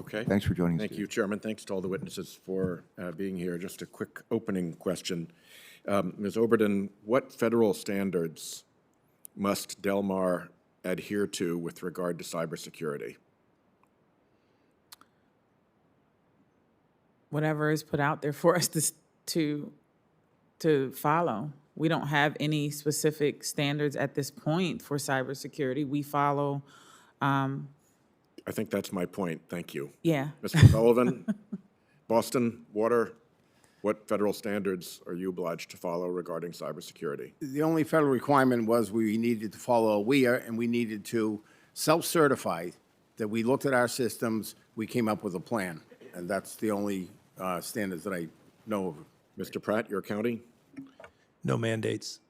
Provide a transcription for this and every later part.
Okay. Thanks for joining us. Thank you, Chairman. Thanks to all the witnesses for being here. Just a quick opening question. Ms. Oberden, what federal standards must Del Mar adhere to with regard to cybersecurity? Whatever is put out there for us to follow. We don't have any specific standards at this point for cybersecurity. We follow. I think that's my point. Thank you. Yeah. Mr. Sullivan, Boston Water, what federal standards are you obliged to follow regarding cybersecurity? The only federal requirement was we needed to follow WEA, and we needed to self-certify that we looked at our systems, we came up with a plan. And that's the only standards that I know of. Mr. Pratt, your county? No mandates.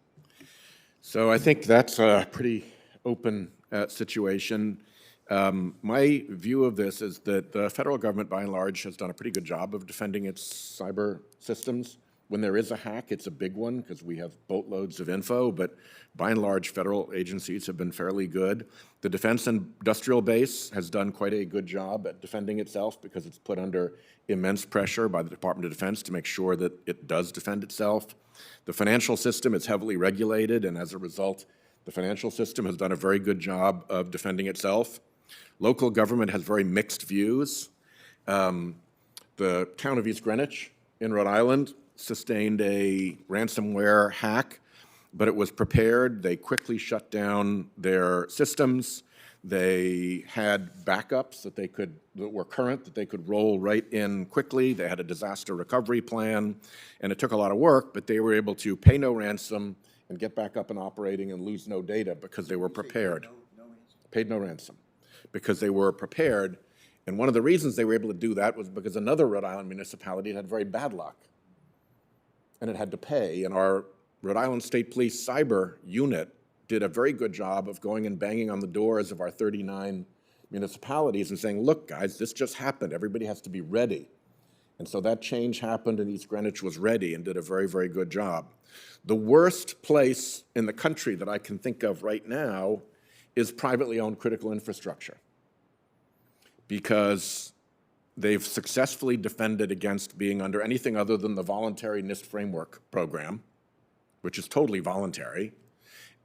So I think that's a pretty open situation. My view of this is that the federal government, by and large, has done a pretty good job of defending its cyber systems. When there is a hack, it's a big one because we have boatloads of info, but by and large, federal agencies have been fairly good. The Defense Industrial Base has done quite a good job at defending itself because it's put under immense pressure by the Department of Defense to make sure that it does defend itself. The financial system is heavily regulated, and as a result, the financial system has done a very good job of defending itself. Local government has very mixed views. The town of East Greenwich in Rhode Island sustained a ransomware hack, but it was prepared. They quickly shut down their systems. They had backups that were current, that they could roll right in quickly. They had a disaster recovery plan, and it took a lot of work, but they were able to pay no ransom and get back up and operating and lose no data because they were prepared. Paid no ransom because they were prepared. And one of the reasons they were able to do that was because another Rhode Island municipality had very bad luck, and it had to pay. And our Rhode Island State Police cyber unit did a very good job of going and banging on the doors of our 39 municipalities and saying, look, guys, this just happened. Everybody has to be ready. And so that change happened, and East Greenwich was ready and did a very, very good job. The worst place in the country that I can think of right now is privately owned critical infrastructure, because they've successfully defended against being under anything other than the voluntary NIST framework program, which is totally voluntary.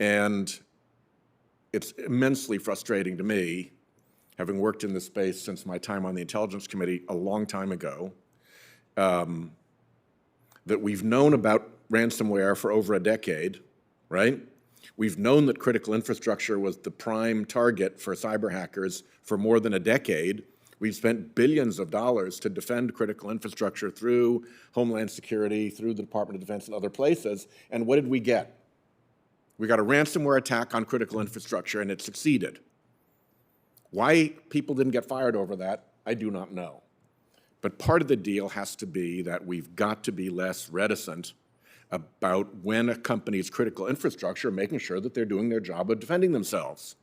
And it's immensely frustrating to me, having worked in this space since my time on the Intelligence Committee a long time ago, that we've known about ransomware for over a decade, right? We've known that critical infrastructure was the prime target for cyber hackers for more than a decade. We've spent billions of dollars to defend critical infrastructure through Homeland Security, through the Department of Defense and other places. And what did we get? We got a ransomware attack on critical infrastructure, and it succeeded. Why people didn't get fired over that, I do not know. But part of the deal has to be that we've got to be less reticent about when a company's critical infrastructure, making sure that they're doing their job of defending themselves.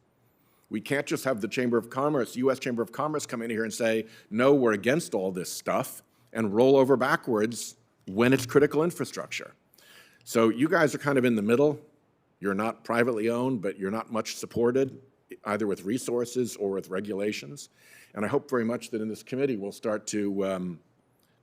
We can't just have the Chamber of Commerce, U.S. Chamber of Commerce, come in here and say, no, we're against all this stuff, and roll over backwards when it's critical infrastructure. So you guys are kind of in the middle. You're not privately owned, but you're not much supported, either with resources or with regulations. And I hope very much that in this committee we'll start to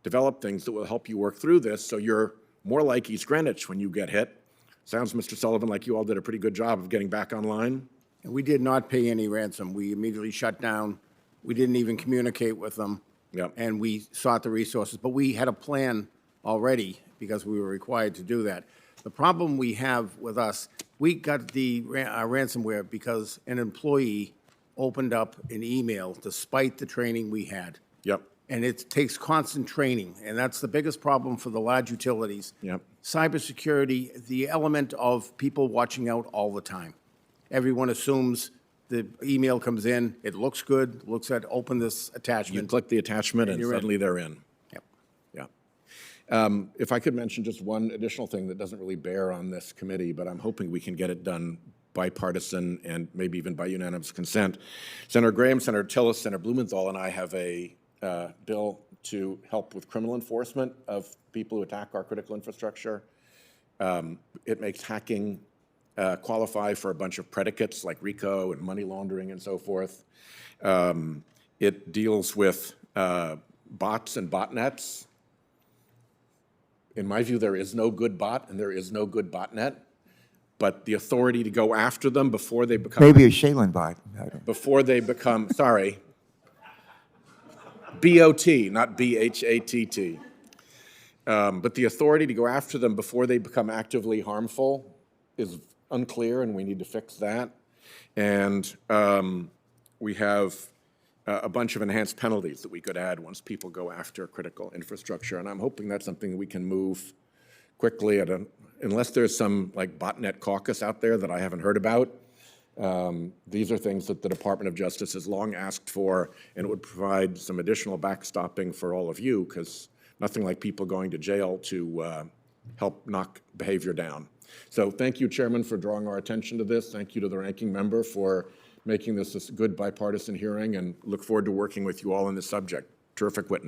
develop things that will help you work through this so you're more like East Greenwich when you get hit. Sounds, Mr. Sullivan, like you all did a pretty good job of getting back online. And we did not pay any ransom. We immediately shut down. We didn't even communicate with them. Yep. And we sought the resources. But we had a plan already because we were required to do that. The problem we have with us, we got the ransomware because an employee opened up an email despite the training we had. Yep. And it takes constant training, and that's the biggest problem for the large utilities. Yep. Cybersecurity, the element of people watching out all the time. Everyone assumes the email comes in, it looks good, looks at open this You attachment. click the attachment and you're in. suddenly they're in. Yep. Yeah. If I could mention just one additional thing that doesn't really bear on this committee, but I'm hoping we can get it done bipartisan and maybe even by unanimous consent. Senator Graham, Senator Tillis, Senator Blumenthal, and I have a bill to help with criminal enforcement of people who attack our critical infrastructure. It makes hacking qualify for a bunch of predicates like RICO and money laundering and so forth. It deals with bots and botnets. In my view, there is no good bot and there is no good botnet, but the authority to go after them before they become... Maybe a Shaylin bot. Before they become, sorry, B-O-T, not B-H-A-T-T. But the authority to go after them before they become actively harmful is unclear, and we need to fix that. And we have a bunch of enhanced penalties that we could add once people go after critical infrastructure. And I'm hoping that's something that we can move quickly unless there's some like botnet caucus out there that I haven't heard about. These are things that the Department of Justice has long asked for, and it would provide some additional backstopping for all of you, because nothing like people going to jail to help knock behavior down. So thank you, Chairman, for drawing our attention to this. Thank you to the ranking member for making this a good bipartisan hearing, and look forward to working with you all on this subject. Terrific witness.